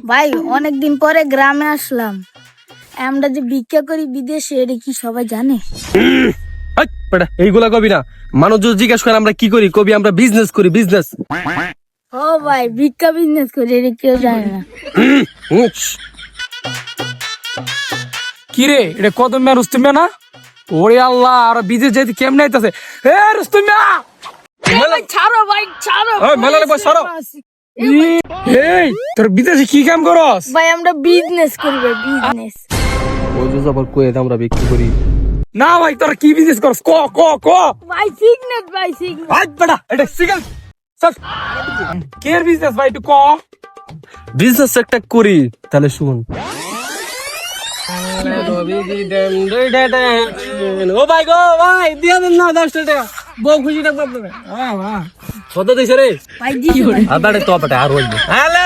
ভাই অনেকদিন পরে গ্রামে আসলাম। আমরা যে ভিক্ষা করি বিদেশে, এটা কি সবাই জানে? হাই, বেটা, এইগুলা কবি না। মানুষ যদি জিজ্ঞেস করে আমরা কি করি, কবি আমরা বিজনেস করি, বিজনেস। ও ভাই, ভিক্ষা বিজনেস করি, এটা কেউ জানে না। কি রে, এটা কদম মিয়া রুস্তুম মিয়া না? ওরে আল্লাহ, আর বিদেশ যাইতে কেমনে আইতাছে? এ রুস্তুম মিয়া, ছাড়ো ভাই, ছাড়ো। ওই, মেলারে বস, সরো। এই তোর বিদেশে কি কাম করস? ভাই আমরা বিজনেস করি ভাই, বিজনেস। ওই যে আবার কয়ে আমরা বিক্রি করি। না ভাই, তোর কি বিজনেস করস? ক ক ক। ভাই সিগনেট, ভাই সিগনেট। ভাই বেটা, এটা সিগল সব কেয়ার বিজনেস ভাই, একটু ক। বিজনেস একটা করি, তাহলে শুন। ও ভাই গো, ভাই দিয়া দেন না 10 টাকা, বউ খুশি থাকবো আপনারা। কত দিছে রে? ভাই দিছি ভাই। আদারে তো বেটা আর হইবে। হ্যালো